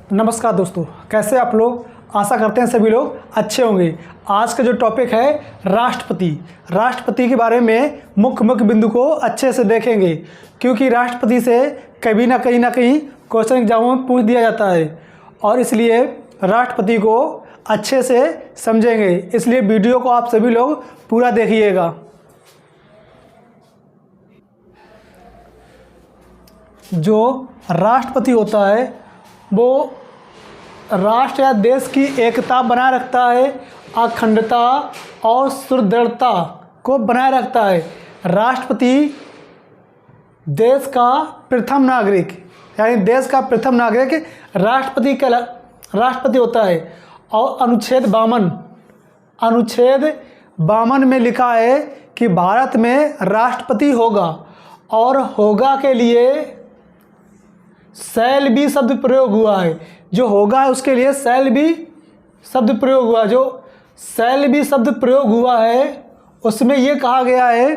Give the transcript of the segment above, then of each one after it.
नमस्कार दोस्तों, कैसे आप लोग। आशा करते हैं सभी लोग अच्छे होंगे। आज का जो टॉपिक है राष्ट्रपति के बारे में मुख्य बिंदु को अच्छे से देखेंगे, क्योंकि राष्ट्रपति से कभी ना कहीं क्वेश्चन एग्जामों में पूछ दिया जाता है और इसलिए राष्ट्रपति को अच्छे से समझेंगे। इसलिए वीडियो को आप सभी लोग पूरा देखिएगा। जो राष्ट्रपति होता है वो राष्ट्र या देश की एकता बनाए रखता है, अखंडता और सुदृढ़ता को बनाए रखता है। राष्ट्रपति देश का प्रथम नागरिक यानी देश का प्रथम नागरिक राष्ट्रपति होता है। और अनुच्छेद 52 में लिखा है कि भारत में राष्ट्रपति होगा, और होगा के लिए शैल भी शब्द प्रयोग हुआ है। जो होगा है उसके लिए शैल भी शब्द प्रयोग हुआ। जो शैल भी शब्द प्रयोग हुआ है उसमें ये कहा गया है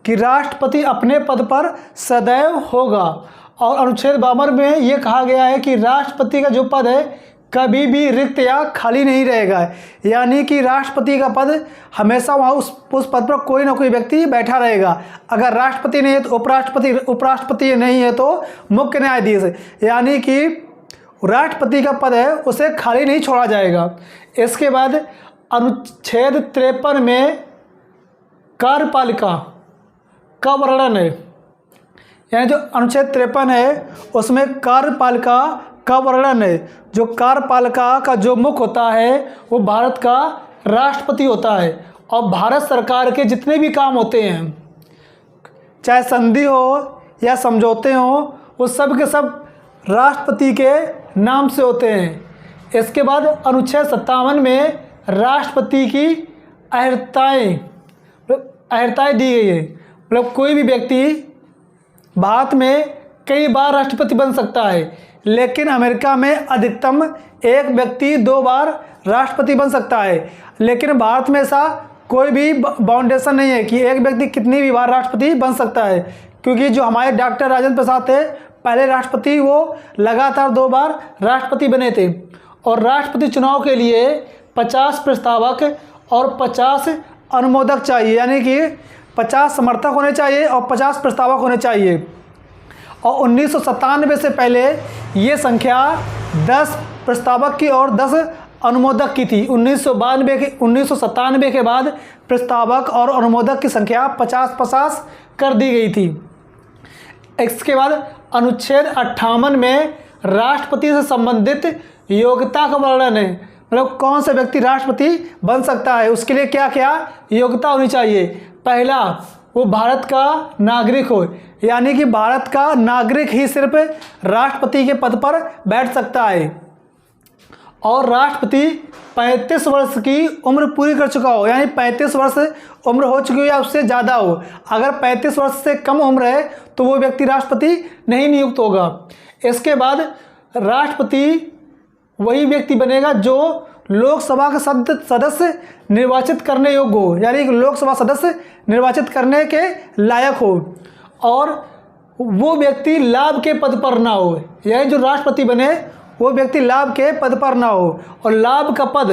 कि राष्ट्रपति अपने पद पर सदैव होगा। और अनुच्छेद 52 में ये कहा गया है कि राष्ट्रपति का जो पद है कभी भी रिक्त या खाली नहीं रहेगा। यानी कि राष्ट्रपति का पद हमेशा वहाँ उस पद पर कोई ना कोई व्यक्ति बैठा रहेगा। अगर राष्ट्रपति नहीं है तो उपराष्ट्रपति नहीं है तो मुख्य न्यायाधीश, यानी कि राष्ट्रपति का पद है उसे खाली नहीं छोड़ा जाएगा। इसके बाद अनुच्छेद 53 में कार्यपालिका का वर्णन है। यानी जो अनुच्छेद 53 है उसमें कार्यपालिका का वर्णन है। जो कार्यपालिका का जो मुख्य होता है वो भारत का राष्ट्रपति होता है। और भारत सरकार के जितने भी काम होते हैं, चाहे संधि हो या समझौते हो, वो सब के सब राष्ट्रपति के नाम से होते हैं। इसके बाद अनुच्छेद 57 में राष्ट्रपति की अहर्ताएँ दी गई है। मतलब कोई भी व्यक्ति भारत में कई बार राष्ट्रपति बन सकता है, लेकिन अमेरिका में अधिकतम एक व्यक्ति 2 बार राष्ट्रपति बन सकता है। लेकिन भारत में ऐसा कोई भी बाउंडेशन नहीं है कि एक व्यक्ति कितनी भी बार राष्ट्रपति बन सकता है, क्योंकि जो हमारे डॉक्टर राजेंद्र प्रसाद थे पहले राष्ट्रपति, वो लगातार 2 बार राष्ट्रपति बने थे। और राष्ट्रपति चुनाव के लिए 50 प्रस्तावक और 50 अनुमोदक चाहिए, यानी कि 50 समर्थक होने चाहिए और 50 प्रस्तावक होने चाहिए। और 1997 से पहले ये संख्या 10 प्रस्तावक की और 10 अनुमोदक की थी। 1997 के बाद प्रस्तावक और अनुमोदक की संख्या 50-50 कर दी गई थी। इसके बाद अनुच्छेद 58 में राष्ट्रपति से संबंधित योग्यता का वर्णन है। मतलब कौन सा व्यक्ति राष्ट्रपति बन सकता है, उसके लिए क्या क्या योग्यता होनी चाहिए। पहला, वो भारत का नागरिक हो, यानी कि भारत का नागरिक ही सिर्फ राष्ट्रपति के पद पर बैठ सकता है। और राष्ट्रपति 35 वर्ष की उम्र पूरी कर चुका हो, यानी 35 वर्ष उम्र हो चुकी हो या उससे ज़्यादा हो। अगर 35 वर्ष से कम उम्र है तो वो व्यक्ति राष्ट्रपति नहीं नियुक्त होगा। इसके बाद राष्ट्रपति वही व्यक्ति बनेगा जो लोकसभा का सदस्य निर्वाचित करने योग्य हो, यानी कि लोकसभा सदस्य निर्वाचित करने के लायक हो। और वो व्यक्ति लाभ के पद पर ना हो, यानी जो राष्ट्रपति बने वो व्यक्ति लाभ के पद पर ना हो। और लाभ का पद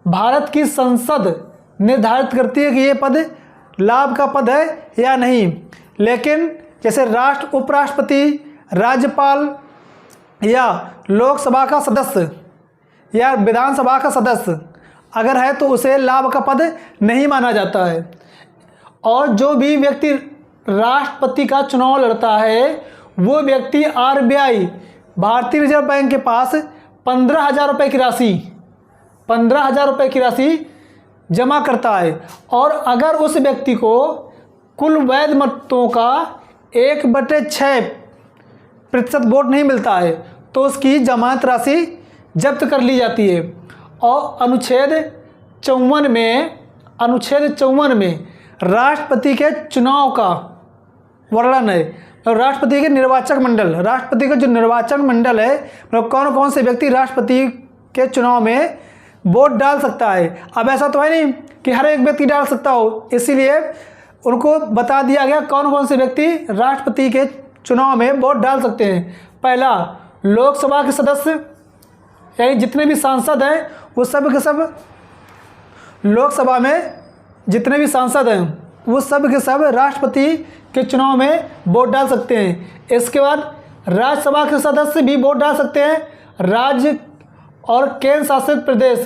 भारत की संसद निर्धारित करती है कि ये पद लाभ का पद है या नहीं। लेकिन जैसे उपराष्ट्रपति, राज्यपाल या लोकसभा का सदस्य या विधानसभा का सदस्य अगर है तो उसे लाभ का पद नहीं माना जाता है। और जो भी व्यक्ति राष्ट्रपति का चुनाव लड़ता है वो व्यक्ति RBI भारतीय रिजर्व बैंक के पास 15,000 रुपये की राशि जमा करता है। और अगर उस व्यक्ति को कुल वैध मतों का 1/6% वोट नहीं मिलता है तो उसकी जमानत राशि जब्त कर ली जाती है। और अनुच्छेद 54 में राष्ट्रपति के चुनाव का वर्णन है। तो राष्ट्रपति के राष्ट्रपति का जो निर्वाचक मंडल है, मतलब कौन कौन से व्यक्ति राष्ट्रपति के चुनाव में वोट डाल सकता है। अब ऐसा तो है नहीं कि हर एक व्यक्ति डाल सकता हो, इसीलिए उनको बता दिया गया कौन कौन से व्यक्ति राष्ट्रपति के चुनाव में वोट डाल सकते हैं। पहला, लोकसभा के सदस्य, यानी जितने भी सांसद हैं वो सब के सब लोकसभा में जितने भी सांसद हैं वो सब के सब राष्ट्रपति के चुनाव में वोट डाल सकते हैं। इसके बाद राज्यसभा के सदस्य भी वोट डाल सकते हैं। राज्य और केंद्र शासित प्रदेश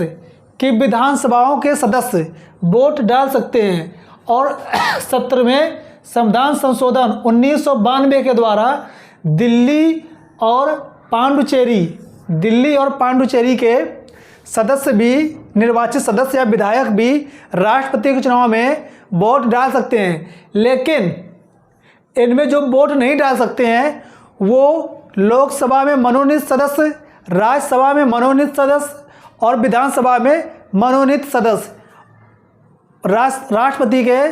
की विधानसभाओं के सदस्य वोट डाल सकते हैं। और 17वें संविधान संशोधन 1992 के द्वारा दिल्ली और पांडुचेरी के सदस्य भी, निर्वाचित सदस्य या विधायक भी राष्ट्रपति के चुनाव में वोट डाल सकते हैं। लेकिन इनमें जो वोट नहीं डाल सकते हैं वो लोकसभा में मनोनीत सदस्य, राज्यसभा में मनोनीत सदस्य और विधानसभा में मनोनीत सदस्य राष्ट्रपति के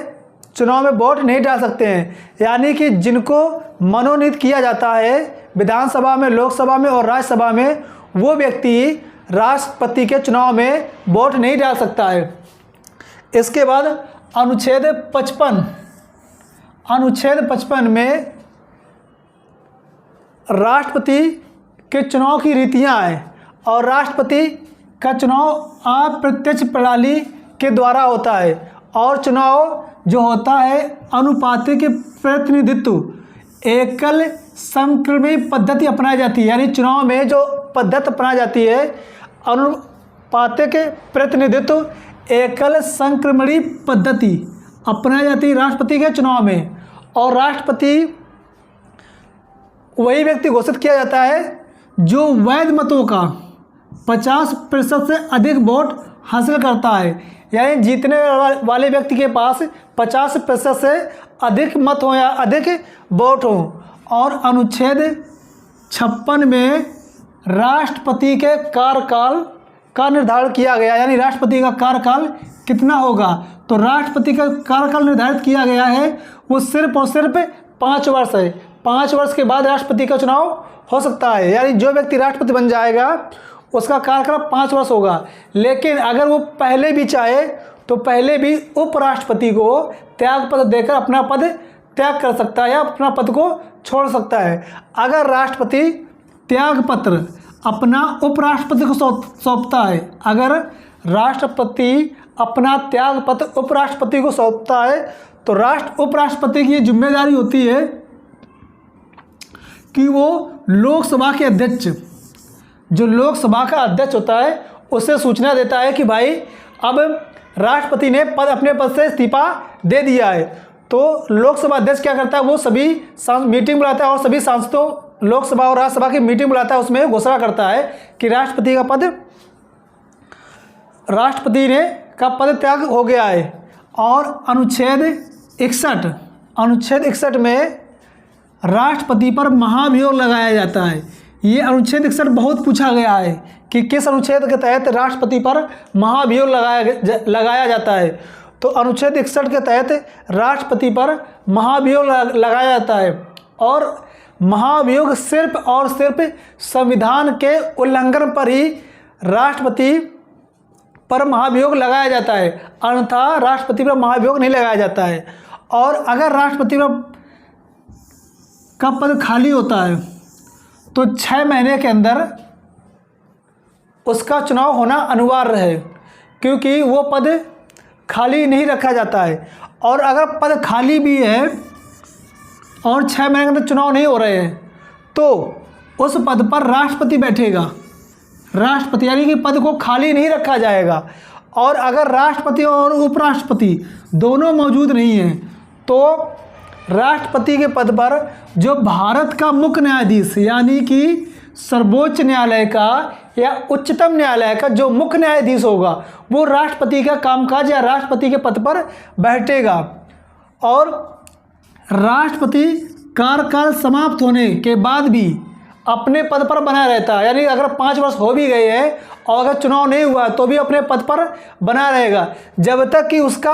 चुनाव में वोट नहीं डाल सकते हैं। यानी कि जिनको मनोनीत किया जाता है विधानसभा में, लोकसभा में और राज्यसभा में, वो व्यक्ति राष्ट्रपति के चुनाव में वोट नहीं डाल सकता है। इसके बाद अनुच्छेद 55 में राष्ट्रपति के चुनाव की रीतियां हैं और राष्ट्रपति का चुनाव अप्रत्यक्ष प्रणाली के द्वारा होता है और चुनाव जो होता है अनुपातिक प्रतिनिधित्व एकल समक्रमी पद्धति अपनाई जाती है। यानी चुनाव में जो पद्धति अपनाई जाती है अनुपातिक प्रतिनिधित्व एकल संक्रमणी पद्धति अपनाई जाती है राष्ट्रपति के चुनाव में। और राष्ट्रपति वही व्यक्ति घोषित किया जाता है जो वैध मतों का 50% से अधिक वोट हासिल करता है। यानी जीतने वाले व्यक्ति के पास 50% से अधिक मत हो या अधिक वोट हो। और अनुच्छेद 56 में राष्ट्रपति के कार्यकाल का निर्धारण किया गया, यानी राष्ट्रपति का कार्यकाल कितना होगा। तो राष्ट्रपति का कार्यकाल निर्धारित किया गया है वो सिर्फ और सिर्फ 5 वर्ष है। 5 वर्ष के बाद राष्ट्रपति का चुनाव हो सकता है। यानी जो व्यक्ति राष्ट्रपति बन जाएगा उसका कार्यकाल 5 वर्ष होगा। लेकिन अगर वो पहले भी चाहे तो पहले भी उपराष्ट्रपति को त्यागपत्र देकर अपना पद त्याग कर सकता है या अपना पद को छोड़ सकता है। अगर राष्ट्रपति त्यागपत्र अपना उपराष्ट्रपति को सौंपता है, अगर राष्ट्रपति अपना त्यागपत्र उपराष्ट्रपति को सौंपता है तो उपराष्ट्रपति की जिम्मेदारी होती है कि वो लोकसभा के अध्यक्ष, जो लोकसभा का अध्यक्ष होता है, उसे सूचना देता है कि भाई अब राष्ट्रपति ने अपने पद से इस्तीफा दे दिया है। तो लोकसभा अध्यक्ष क्या करता है, वो सभी मीटिंग बुलाता है और सभी सांसदों लोकसभा और राज्यसभा की मीटिंग बुलाता है। उसमें घोषणा करता है कि राष्ट्रपति का पद त्याग हो गया है। और अनुच्छेद 61 में राष्ट्रपति पर महाभियोग लगाया जाता है। ये अनुच्छेद 61 बहुत पूछा गया है कि किस अनुच्छेद के तहत राष्ट्रपति पर महाभियोग लगाया जाता है। तो अनुच्छेद 61 के तहत राष्ट्रपति पर महाभियोग लगाया जाता है। और महाभियोग सिर्फ और सिर्फ संविधान के उल्लंघन पर ही राष्ट्रपति पर महाभियोग लगाया जाता है, अन्यथा राष्ट्रपति पर महाभियोग नहीं लगाया जाता है। और अगर राष्ट्रपति का पद खाली होता है तो 6 महीने के अंदर उसका चुनाव होना अनिवार्य है, क्योंकि वो पद खाली नहीं रखा जाता है। और अगर पद खाली भी है और 6 महीने के अंदर चुनाव नहीं हो रहे हैं तो उस पद पर राष्ट्रपति बैठेगा। राष्ट्रपति यानी कि पद को खाली नहीं रखा जाएगा। और अगर राष्ट्रपति और उपराष्ट्रपति दोनों मौजूद नहीं हैं तो राष्ट्रपति के पद पर जो भारत का मुख्य न्यायाधीश यानी कि सर्वोच्च न्यायालय का या उच्चतम न्यायालय का जो मुख्य न्यायाधीश होगा वो राष्ट्रपति का कामकाज या राष्ट्रपति के पद पर बैठेगा। और राष्ट्रपति कार्यकाल समाप्त होने के बाद भी अपने पद पर बना रहता है। यानी अगर 5 वर्ष हो भी गए हैं और अगर चुनाव नहीं हुआ तो भी अपने पद पर बना रहेगा जब तक कि उसका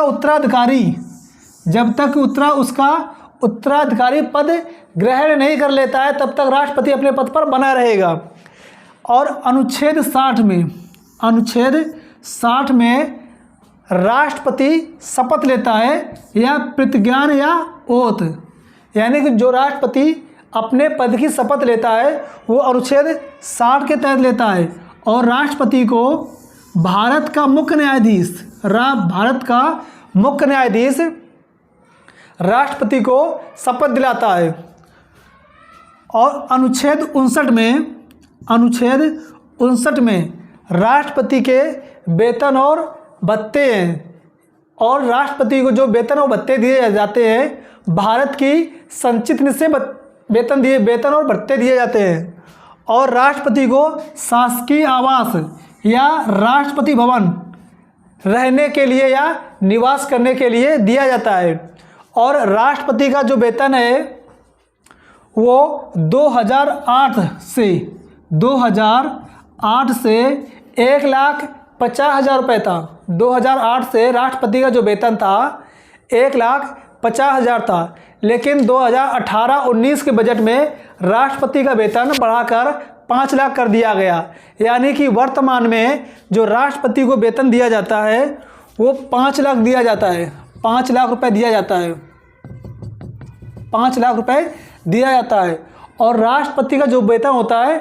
उत्तराधिकारी पद ग्रहण नहीं कर लेता है, तब तक राष्ट्रपति अपने पद पर बना रहेगा। और अनुच्छेद 60 में राष्ट्रपति शपथ लेता है या प्रतिज्ञान या ओथ, यानी कि जो राष्ट्रपति अपने पद की शपथ लेता है वो अनुच्छेद 60 के तहत लेता है। और राष्ट्रपति को भारत का मुख्य न्यायाधीश राष्ट्रपति को शपथ दिलाता है। और अनुच्छेद 59 में राष्ट्रपति के वेतन और भत्ते हैं, और राष्ट्रपति को जो वेतन और भत्ते दिए जाते हैं भारत की संचित निधि से वेतन और भत्ते दिए जाते हैं। और राष्ट्रपति को शासकीय आवास या राष्ट्रपति भवन रहने के लिए या निवास करने के लिए दिया जाता है। और राष्ट्रपति का जो वेतन है वो 2008 से 1,50,000 रुपये था। 2008 से राष्ट्रपति का जो वेतन था 1,50,000 था, लेकिन 2018-19 के बजट में राष्ट्रपति का वेतन बढ़ाकर 5 लाख कर दिया गया। यानी कि वर्तमान में जो राष्ट्रपति को वेतन दिया जाता है वो 5 लाख दिया जाता है, 5 लाख रुपए दिया जाता है, 5 लाख रुपए दिया जाता है। और राष्ट्रपति का जो वेतन होता है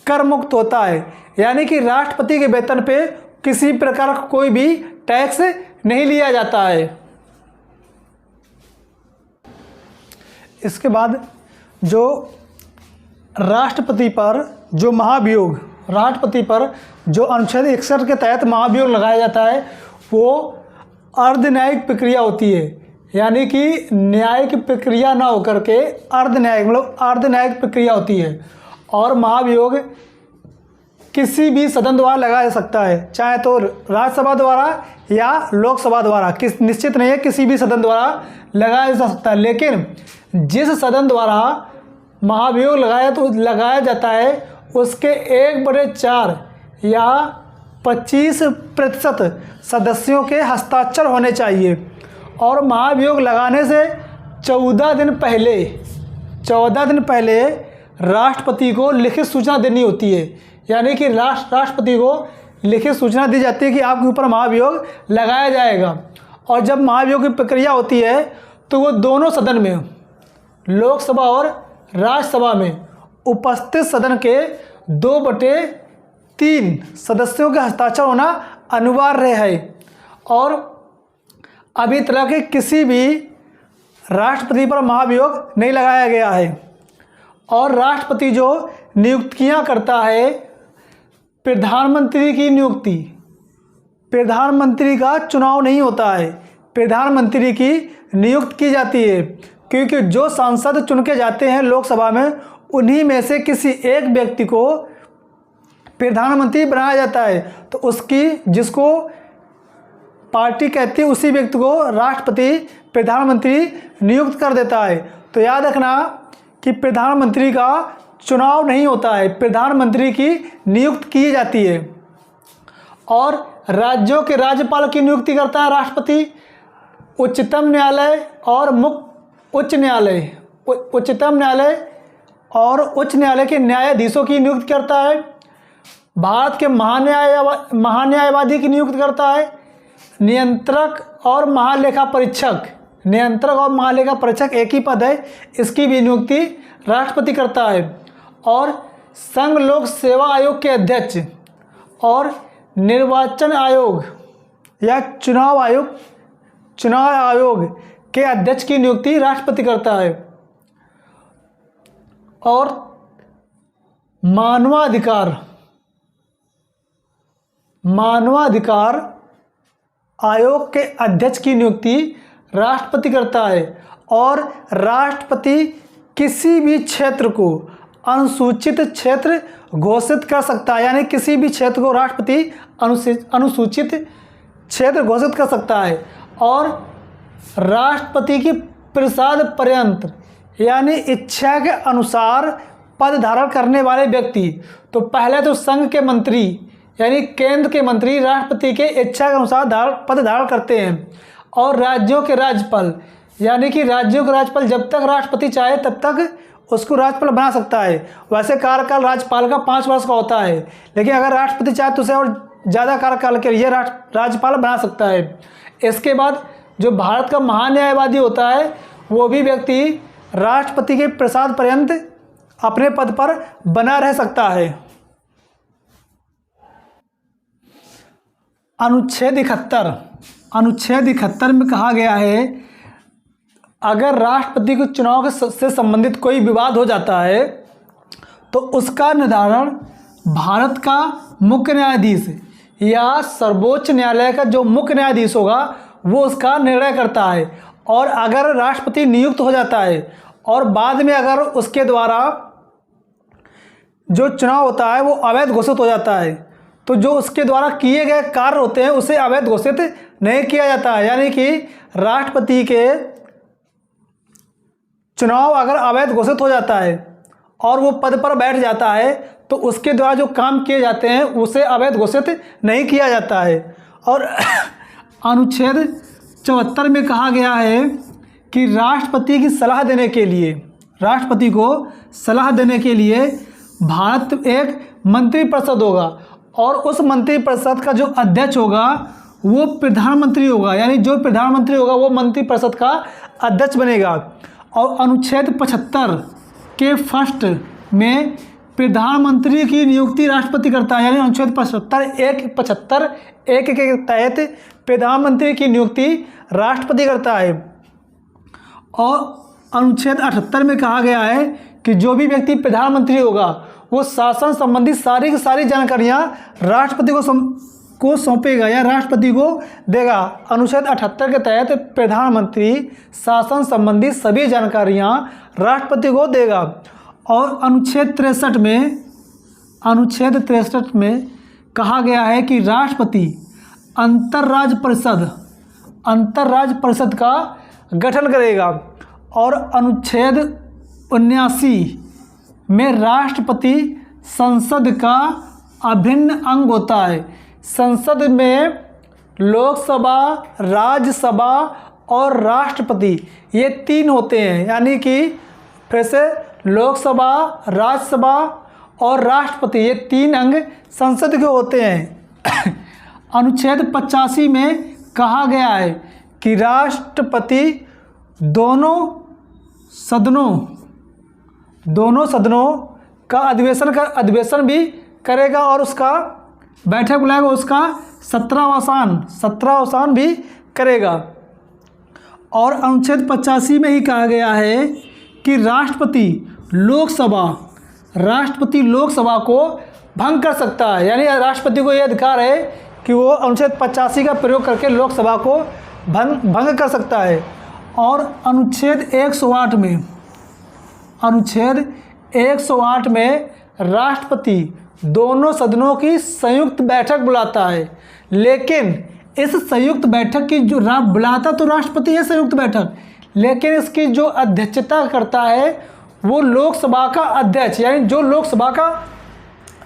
कर मुक्त होता है, यानी कि राष्ट्रपति के वेतन पे किसी प्रकार का कोई भी टैक्स नहीं लिया जाता है। इसके बाद जो राष्ट्रपति पर जो महाभियोग, राष्ट्रपति पर जो अनुच्छेद 61 के तहत महाभियोग लगाया जाता है वो अर्धन्यायिक प्रक्रिया होती है, यानी कि न्यायिक प्रक्रिया ना होकर के अर्धन्यायिक प्रक्रिया होती है। और महाभियोग किसी भी सदन द्वारा लगाया जा सकता है, चाहे तो राज्यसभा द्वारा या लोकसभा द्वारा, निश्चित नहीं है, किसी भी सदन द्वारा लगाया जा सकता है। लेकिन जिस सदन द्वारा महाभियोग लगाया जाता है उसके 1/4 या 25% सदस्यों के हस्ताक्षर होने चाहिए। और महाभियोग लगाने से 14 दिन पहले राष्ट्रपति को लिखित सूचना देनी होती है, यानी कि राष्ट्रपति को लिखित सूचना दी जाती है कि आपके ऊपर महाभियोग लगाया जाएगा। और जब महाभियोग की प्रक्रिया होती है तो वो दोनों सदन में, लोकसभा और राज्यसभा में उपस्थित सदन के 2/3 सदस्यों के हस्ताक्षर होना अनिवार्य है। और अभी तक के किसी भी राष्ट्रपति पर महाभियोग नहीं लगाया गया है। और राष्ट्रपति जो नियुक्तियां करता है, प्रधानमंत्री की नियुक्ति, प्रधानमंत्री का चुनाव नहीं होता है, प्रधानमंत्री की नियुक्ति की जाती है। क्योंकि जो सांसद चुन के जाते हैं लोकसभा में उन्हीं में से किसी एक व्यक्ति को प्रधानमंत्री बनाया जाता है, तो जिसको पार्टी कहती है उसी व्यक्ति को राष्ट्रपति प्रधानमंत्री नियुक्त कर देता है। तो याद रखना कि प्रधानमंत्री का चुनाव नहीं होता है, प्रधानमंत्री की नियुक्ति की जाती है। और राज्यों के राज्यपाल की नियुक्ति करता है राष्ट्रपति। उच्चतम न्यायालय और उच्चतम न्यायालय और उच्च न्यायालय के न्यायाधीशों की नियुक्ति करता है। भारत के महान्यायवादी की नियुक्ति करता है। नियंत्रक और महालेखा परीक्षक एक ही पद है, इसकी भी नियुक्ति राष्ट्रपति करता है। और संघ लोक सेवा आयोग के अध्यक्ष और निर्वाचन आयोग या चुनाव आयोग के अध्यक्ष की नियुक्ति राष्ट्रपति करता है। और मानवाधिकार आयोग के अध्यक्ष की नियुक्ति राष्ट्रपति करता है। और राष्ट्रपति किसी भी क्षेत्र को अनुसूचित क्षेत्र घोषित कर सकता है, यानी किसी भी क्षेत्र को राष्ट्रपति अनुसूचित क्षेत्र घोषित कर सकता है। और राष्ट्रपति की प्रसाद पर्यंत यानी इच्छा के अनुसार पद धारण करने वाले व्यक्ति, तो पहले तो संघ के मंत्री यानी केंद्र के मंत्री राष्ट्रपति के इच्छा के अनुसार पद धारण करते हैं। और राज्यों के राज्यपाल यानी कि राज्यों के राज्यपाल जब तक राष्ट्रपति चाहे तब तक उसको राज्यपाल बना सकता है। वैसे कार्यकाल राज्यपाल का 5 वर्ष का होता है, लेकिन अगर राष्ट्रपति चाहे तो उसे और ज़्यादा कार्यकाल के लिए राज्यपाल बना सकता है। इसके बाद जो भारत का महान्यायवादी होता है वो भी व्यक्ति राष्ट्रपति के प्रसाद पर्यंत अपने पद पर बना रह सकता है। अनुच्छेद 71 में कहा गया है, अगर राष्ट्रपति के चुनाव से संबंधित कोई विवाद हो जाता है तो उसका निर्धारण भारत का मुख्य न्यायाधीश या सर्वोच्च न्यायालय का जो मुख्य न्यायाधीश होगा वो उसका निर्णय करता है। और अगर राष्ट्रपति नियुक्त हो जाता है और बाद में अगर उसके द्वारा जो चुनाव होता है वो अवैध घोषित हो जाता है तो जो उसके द्वारा किए गए कार्य होते हैं उसे अवैध घोषित नहीं किया जाता है। यानी कि राष्ट्रपति के चुनाव अगर अवैध घोषित हो जाता है और वो पद पर बैठ जाता है तो उसके द्वारा जो काम किए जाते हैं उसे अवैध घोषित नहीं किया जाता है। और अनुच्छेद 74 में कहा गया है कि राष्ट्रपति को सलाह देने के लिए भारत एक मंत्रिपरिषद होगा और उस मंत्रिपरिषद का जो अध्यक्ष होगा वो प्रधानमंत्री होगा। यानी जो प्रधानमंत्री होगा वो मंत्रिपरिषद का अध्यक्ष बनेगा। और अनुच्छेद 75 के फर्स्ट में प्रधानमंत्री की नियुक्ति राष्ट्रपति करता है। यानी अनुच्छेद 75 के तहत प्रधानमंत्री की नियुक्ति राष्ट्रपति करता है। और अनुच्छेद 78 में कहा गया है कि जो भी व्यक्ति प्रधानमंत्री होगा वो शासन संबंधी सारी की सारी जानकारियाँ राष्ट्रपति को सौंपेगा या राष्ट्रपति को देगा। अनुच्छेद 78 के तहत प्रधानमंत्री शासन संबंधी सभी जानकारियाँ राष्ट्रपति को देगा। और अनुच्छेद 63 में कहा गया है कि राष्ट्रपति अंतर्राज्य परिषद का गठन करेगा। और अनुच्छेद 79 में राष्ट्रपति संसद का अभिन्न अंग होता है। संसद में लोकसभा, राज्यसभा और राष्ट्रपति ये तीन होते हैं। यानी कि फिर से लोकसभा, राज्यसभा और राष्ट्रपति ये तीन अंग संसद के होते हैं। अनुच्छेद 85 में कहा गया है कि राष्ट्रपति दोनों सदनों का अधिवेशन भी करेगा और उसका बैठक बुलाएगा, उसका सत्रावसान भी करेगा। और अनुच्छेद 85 में ही कहा गया है कि राष्ट्रपति लोकसभा को भंग कर सकता है। यानी राष्ट्रपति को यह अधिकार है कि वो अनुच्छेद 85 का प्रयोग करके लोकसभा को भंग कर सकता है। और अनुच्छेद 108 में राष्ट्रपति दोनों सदनों की संयुक्त बैठक बुलाता है। लेकिन इस संयुक्त बैठक की जो बुलाता तो राष्ट्रपति है संयुक्त बैठक, लेकिन इसकी जो अध्यक्षता करता है वो लोकसभा का अध्यक्ष, यानी जो लोकसभा का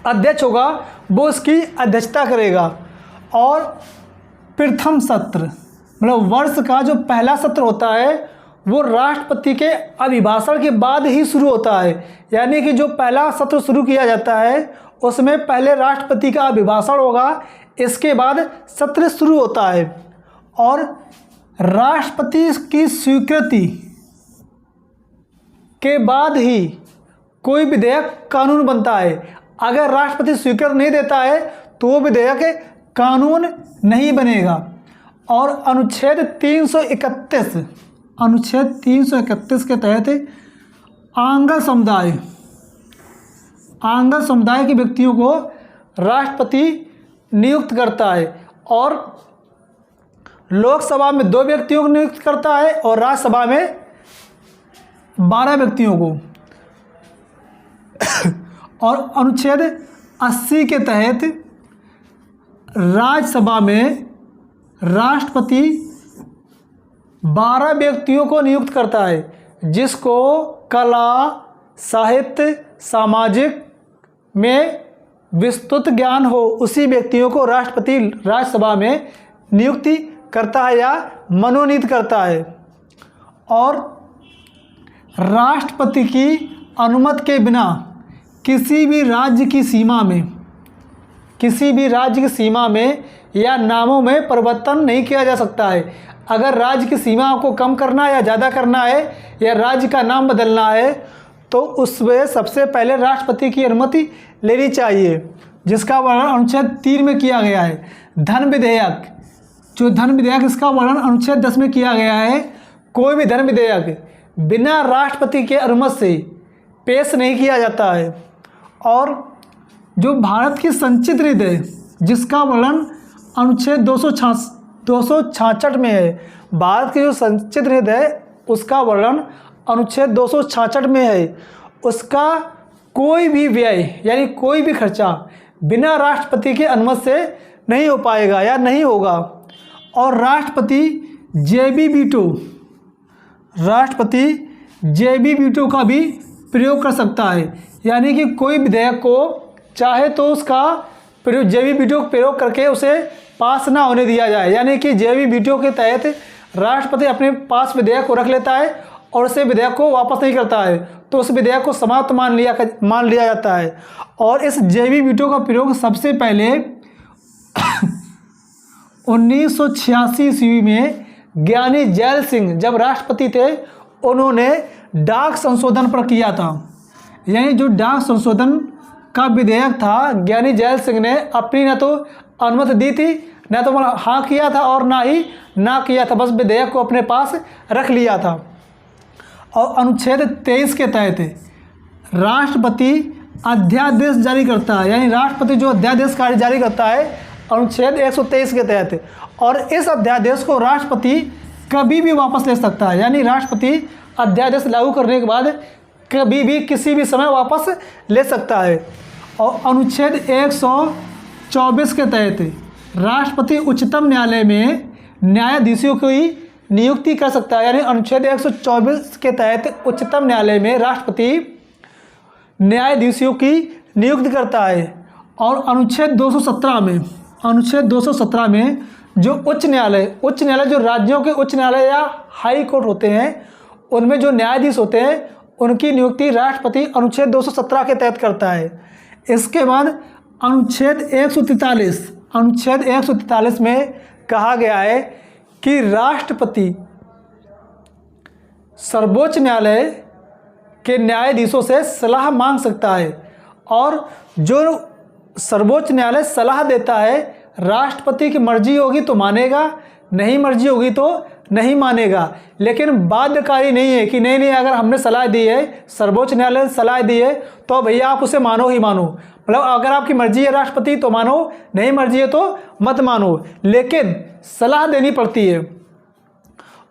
अध्यक्ष होगा वो इसकी अध्यक्षता करेगा। और प्रथम सत्र मतलब वर्ष का जो पहला सत्र होता है वो राष्ट्रपति के अभिभाषण के बाद ही शुरू होता है। यानी कि जो पहला सत्र शुरू किया जाता है उसमें पहले राष्ट्रपति का अभिभाषण होगा, इसके बाद सत्र शुरू होता है। और राष्ट्रपति की स्वीकृति के बाद ही कोई विधेयक कानून बनता है। अगर राष्ट्रपति स्वीकृति नहीं देता है तो वो विधेयक कानून नहीं बनेगा। और अनुच्छेद 331 के तहत आंगल समुदाय के व्यक्तियों को राष्ट्रपति नियुक्त करता है। और लोकसभा में 2 व्यक्तियों को नियुक्त करता है और राज्यसभा में 12 व्यक्तियों को। और अनुच्छेद 80 के तहत राज्यसभा में राष्ट्रपति 12 व्यक्तियों को नियुक्त करता है, जिसको कला, साहित्य, सामाजिक में विस्तृत ज्ञान हो, उसी व्यक्तियों को राष्ट्रपति राज्यसभा में नियुक्ति करता है या मनोनीत करता है। और राष्ट्रपति की अनुमति के बिना किसी भी राज्य की सीमा में या नामों में परिवर्तन नहीं किया जा सकता है। अगर राज्य की सीमा को कम करना है या ज़्यादा करना है या राज्य का नाम बदलना है तो उसमें सबसे पहले राष्ट्रपति की अनुमति लेनी चाहिए। जिसका वर्णन अनुच्छेद 3 में किया गया है। धन विधेयक, जो धन विधेयक इसका वर्णन अनुच्छेद 10 में किया गया है। कोई भी धन विधेयक बिना राष्ट्रपति के अनुमति से पेश नहीं किया जाता है। और जो भारत की संचित निधि है जिसका वर्णन अनुच्छेद 266 में है, भारत की जो संचित निधि है उसका वर्णन अनुच्छेद 266 में है। उसका कोई भी व्यय यानी कोई भी खर्चा बिना राष्ट्रपति के अनुमति से नहीं हो पाएगा या नहीं होगा। और राष्ट्रपति जेबी वीटो का भी प्रयोग कर सकता है, यानी कि कोई विधेयक को चाहे तो उसका जेबी वीटो प्रयोग करके उसे पास ना होने दिया जाए, यानी कि जेबी वीटो के तहत राष्ट्रपति अपने पास विधेयक को रख लेता है और उसे विधेयक को वापस नहीं करता है, तो उस विधेयक को समाप्त मान लिया जाता है। और इस जेबी वीटो का प्रयोग सबसे पहले 1986 ईस्वी में ज्ञानी जैल सिंह जब राष्ट्रपति थे उन्होंने डाक संशोधन पर किया था। यानी जो डाक संशोधन का विधेयक था, ज्ञानी जैल सिंह ने अपनी न तो अनुमति दी थी, न तो हाँ किया था और ना ही ना किया था, बस विधेयक को अपने पास रख लिया था। और अनुच्छेद 23 के तहत राष्ट्रपति अध्यादेश जारी करता है, यानी राष्ट्रपति जो अध्यादेश कार्य जारी करता है अनुच्छेद 123 के तहत, और इस अध्यादेश को राष्ट्रपति कभी भी वापस ले सकता है। यानी राष्ट्रपति अध्यादेश लागू करने के बाद कभी भी किसी भी समय वापस ले सकता है। और अनुच्छेद 124 के तहत राष्ट्रपति उच्चतम न्यायालय में न्यायाधीशों की नियुक्ति कर सकता है। यानी अनुच्छेद 124 के तहत उच्चतम न्यायालय में राष्ट्रपति न्यायाधीशों की नियुक्ति करता है। और अनुच्छेद 217 में जो उच्च न्यायालय जो राज्यों के उच्च न्यायालय या हाई कोर्ट होते हैं उनमें जो न्यायाधीश होते हैं उनकी नियुक्ति राष्ट्रपति अनुच्छेद 217 के तहत करता है। इसके बाद अनुच्छेद 143 में कहा गया है कि राष्ट्रपति सर्वोच्च न्यायालय के न्यायाधीशों से सलाह मांग सकता है, और जो सर्वोच्च न्यायालय सलाह देता है राष्ट्रपति की मर्जी होगी तो मानेगा, नहीं मर्जी होगी तो नहीं मानेगा। लेकिन बाध्यकारी नहीं है कि नहीं अगर हमने सलाह दी है, सर्वोच्च न्यायालय ने सलाह दी है तो भैया आप उसे मानो ही मानो। मतलब अगर आपकी मर्जी है राष्ट्रपति तो मानो, नहीं मर्जी है तो मत मानो, लेकिन सलाह देनी पड़ती है।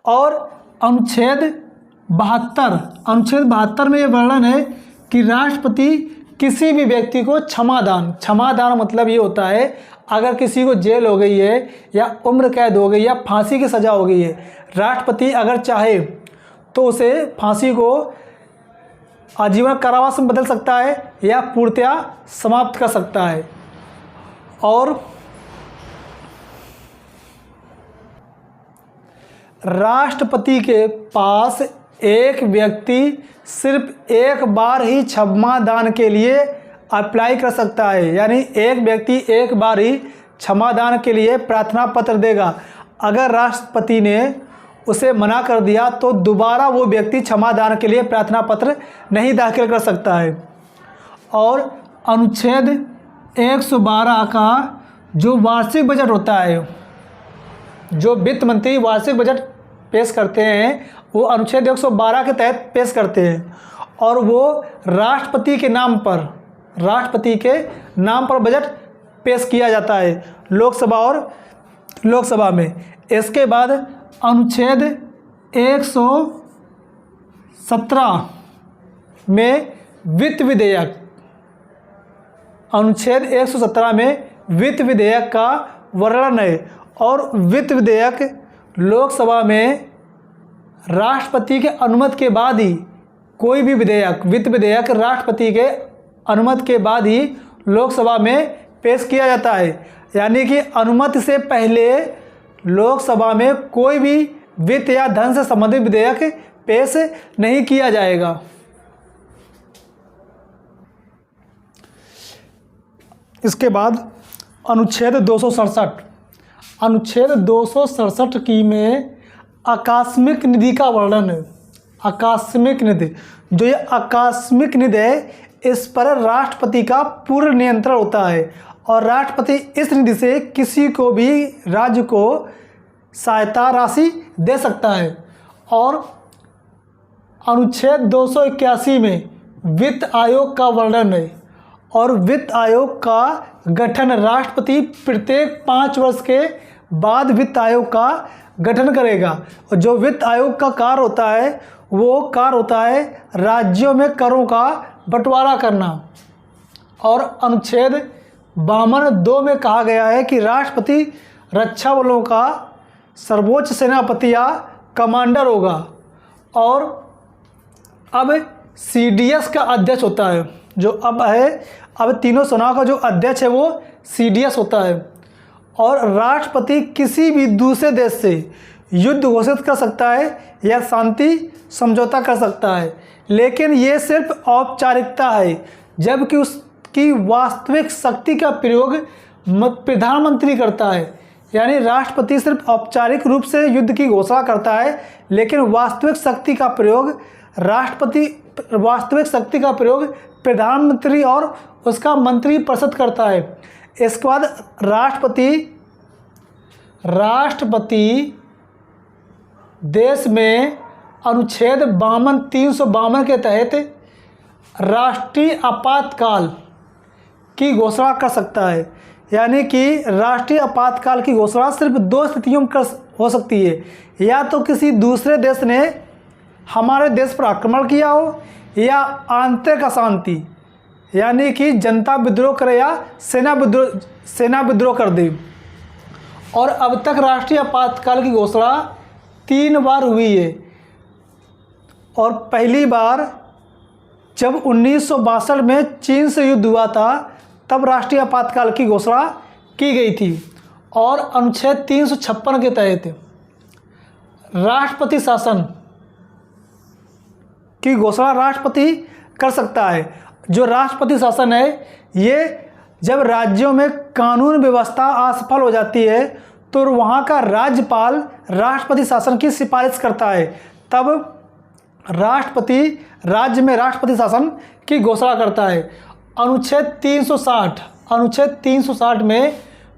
और अनुच्छेद 72 में ये वर्णन है कि राष्ट्रपति किसी भी व्यक्ति को क्षमादान मतलब ये होता है अगर किसी को जेल हो गई है या उम्र कैद हो गई या फांसी की सज़ा हो गई है, राष्ट्रपति अगर चाहे तो उसे फांसी को आजीवन कारावास में बदल सकता है या पूर्णतया समाप्त कर सकता है। और राष्ट्रपति के पास एक व्यक्ति सिर्फ एक बार ही क्षमादान के लिए अप्लाई कर सकता है, यानी एक व्यक्ति एक बार ही क्षमादान के लिए प्रार्थना पत्र देगा। अगर राष्ट्रपति ने उसे मना कर दिया तो दोबारा वो व्यक्ति क्षमादान के लिए प्रार्थना पत्र नहीं दाखिल कर सकता है। और अनुच्छेद 112 का जो वार्षिक बजट होता है, जो वित्त मंत्री वार्षिक बजट पेश करते हैं वो अनुच्छेद 112 के तहत पेश करते हैं, और वो राष्ट्रपति के नाम पर बजट पेश किया जाता है लोकसभा में। इसके बाद अनुच्छेद 117 में वित्त विधेयक, अनुच्छेद 117 में वित्त विधेयक का वर्णन है, और वित्त विधेयक लोकसभा में राष्ट्रपति के अनुमति के बाद ही कोई भी वित्त विधेयक राष्ट्रपति के अनुमति के बाद ही लोकसभा में पेश किया जाता है। यानी कि अनुमति से पहले लोकसभा में कोई भी वित्त या धन से संबंधित विधेयक पेश नहीं किया जाएगा। इसके बाद अनुच्छेद 267 की में आकस्मिक निधि का वर्णन है। आकस्मिक निधि, जो ये आकस्मिक निधि है इस पर राष्ट्रपति का पूर्ण नियंत्रण होता है, और राष्ट्रपति इस निधि से किसी को भी राज्य को सहायता राशि दे सकता है। और अनुच्छेद 281 में वित्त आयोग का वर्णन है और वित्त आयोग का गठन राष्ट्रपति प्रत्येक 5 वर्ष के बाद वित्त आयोग का गठन करेगा। और जो वित्त आयोग का कार्य होता है वो कार्य होता है राज्यों में करों का बंटवारा करना। और अनुच्छेद 52(2) में कहा गया है कि राष्ट्रपति रक्षा बलों का सर्वोच्च सेनापति या कमांडर होगा। और अब CDS का अध्यक्ष होता है, जो अब तीनों सेनाओं का जो अध्यक्ष है वो CDS होता है। और राष्ट्रपति किसी भी दूसरे देश से युद्ध घोषित कर सकता है या शांति समझौता कर सकता है, लेकिन ये सिर्फ औपचारिकता है, जबकि उसकी वास्तविक शक्ति का प्रयोग प्रधानमंत्री करता है। यानी राष्ट्रपति सिर्फ औपचारिक रूप से युद्ध की घोषणा करता है, लेकिन वास्तविक शक्ति का प्रयोग प्रधानमंत्री और उसका मंत्रिपरिषद करता है। इसके बाद राष्ट्रपति देश में अनुच्छेद 352 के तहत राष्ट्रीय आपातकाल की घोषणा कर सकता है। यानी कि राष्ट्रीय आपातकाल की घोषणा सिर्फ 2 स्थितियों में हो सकती है, या तो किसी दूसरे देश ने हमारे देश पर आक्रमण किया हो, या आंतरिक अशांति यानी कि जनता विद्रोह करे या सेना विद्रोह कर दे। और अब तक राष्ट्रीय आपातकाल की घोषणा 3 बार हुई है। और पहली बार जब 1962 में चीन से युद्ध हुआ था तब राष्ट्रीय आपातकाल की घोषणा की गई थी। और अनुच्छेद 356 के तहत राष्ट्रपति शासन की घोषणा राष्ट्रपति कर सकता है। जो राष्ट्रपति शासन है ये जब राज्यों में कानून व्यवस्था असफल हो जाती है तो वहाँ का राज्यपाल राष्ट्रपति शासन की सिफारिश करता है, तब राष्ट्रपति राज्य में राष्ट्रपति शासन की घोषणा करता है। अनुच्छेद 360 में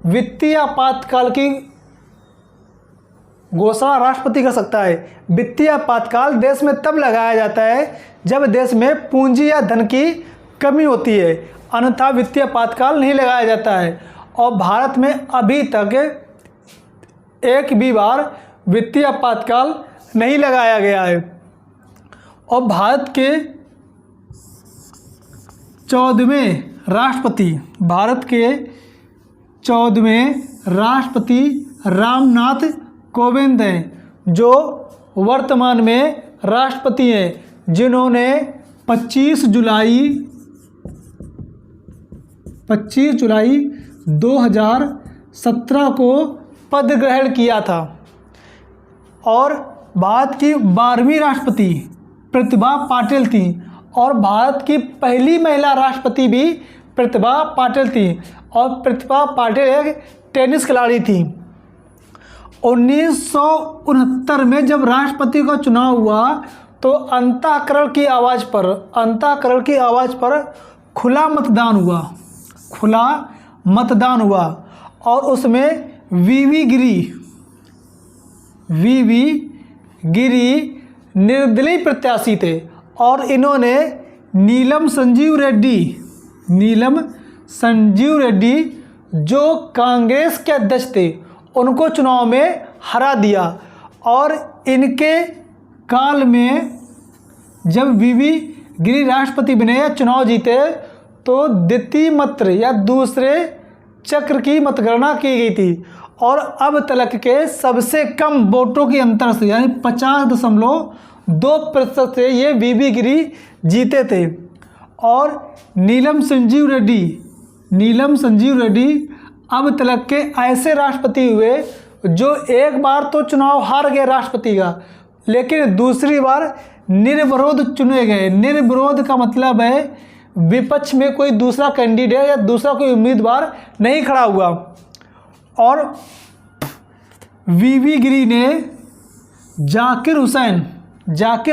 वित्तीय आपातकाल की घोषणा राष्ट्रपति कर सकता है। वित्तीय आपातकाल देश में तब लगाया जाता है जब देश में पूंजी या धन की कमी होती है, अन्यथा वित्तीय आपातकाल नहीं लगाया जाता है। और भारत में अभी तक एक भी बार वित्तीय आपातकाल नहीं लगाया गया है। और भारत के 14वें राष्ट्रपति रामनाथ कोविंद हैं, जो वर्तमान में राष्ट्रपति हैं, जिन्होंने 25 जुलाई 2017 को पद ग्रहण किया था। और भारत की 12वीं राष्ट्रपति प्रतिभा पाटिल थी, और भारत की पहली महिला राष्ट्रपति भी प्रतिभा पाटिल थी। और प्रतिभा पाटिल एक टेनिस खिलाड़ी थी। 1969 में जब राष्ट्रपति का चुनाव हुआ तो अंतःकरण की आवाज़ पर खुला मतदान हुआ और उसमें वीवी गिरी निर्दलीय प्रत्याशी थे। और इन्होंने नीलम संजीव रेड्डी जो कांग्रेस के अध्यक्ष थे उनको चुनाव में हरा दिया। और इनके काल में जब वीवी गिरी राष्ट्रपति बने या चुनाव जीते तो द्वितीय मत्र या दूसरे चक्र की मतगणना की गई थी। और अब तक के सबसे कम वोटों के अंतर से यानी 50.2% से ये वीवी गिरी जीते थे। और नीलम संजीव रेड्डी अब तक के ऐसे राष्ट्रपति हुए जो एक बार तो चुनाव हार गए राष्ट्रपति का, लेकिन दूसरी बार निर्विरोध चुने गए। निर्विरोध का मतलब है विपक्ष में कोई दूसरा कैंडिडेट या दूसरा कोई उम्मीदवार नहीं खड़ा हुआ। और वीवी गिरी ने जाकिर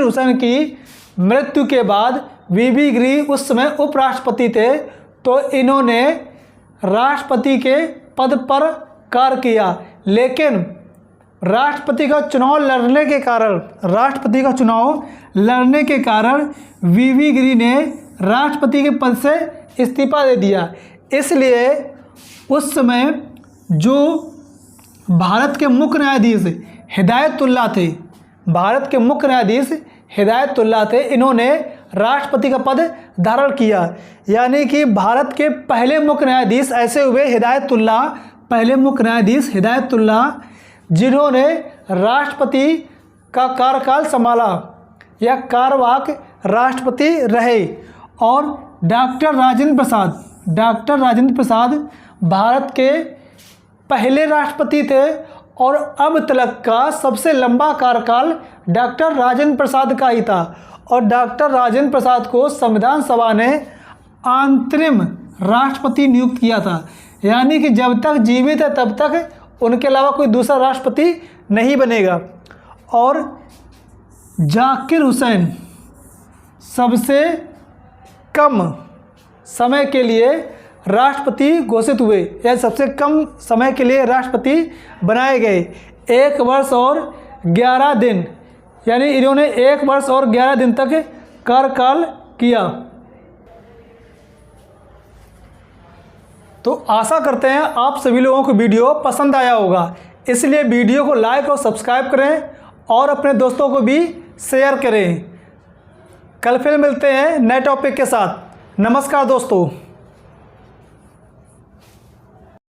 हुसैन की मृत्यु के बाद वीवी गिरी उस समय उपराष्ट्रपति थे, तो इन्होंने राष्ट्रपति के पद पर कार्य किया, लेकिन राष्ट्रपति का चुनाव लड़ने के कारण वीवी गिरी ने राष्ट्रपति के पद से इस्तीफा दे दिया। इसलिए उस समय जो भारत के मुख्य न्यायाधीश हिदायतुल्लाह थे, इन्होंने राष्ट्रपति का पद धारण किया। यानी कि भारत के पहले मुख्य न्यायाधीश ऐसे हुए हिदायतुल्लाह, जिन्होंने राष्ट्रपति का कार्यकाल संभाला या कार्यवाहक राष्ट्रपति रहे। और डॉक्टर राजेंद्र प्रसाद भारत के पहले राष्ट्रपति थे और अब तक का सबसे लंबा कार्यकाल डॉक्टर राजेंद्र प्रसाद का ही था। और डॉक्टर राजेंद्र प्रसाद को संविधान सभा ने अंतरिम राष्ट्रपति नियुक्त किया था, यानी कि जब तक जीवित है तब तक उनके अलावा कोई दूसरा राष्ट्रपति नहीं बनेगा। और जाकिर हुसैन सबसे कम समय के लिए राष्ट्रपति घोषित हुए, या सबसे कम समय के लिए राष्ट्रपति बनाए गए। 1 वर्ष और 11 दिन, यानी इन्होंने 1 वर्ष और 11 दिन तक कार्यकाल किया। तो आशा करते हैं आप सभी लोगों को वीडियो पसंद आया होगा, इसलिए वीडियो को लाइक और सब्सक्राइब करें और अपने दोस्तों को भी शेयर करें। कल फिर मिलते हैं नए टॉपिक के साथ। नमस्कार दोस्तों।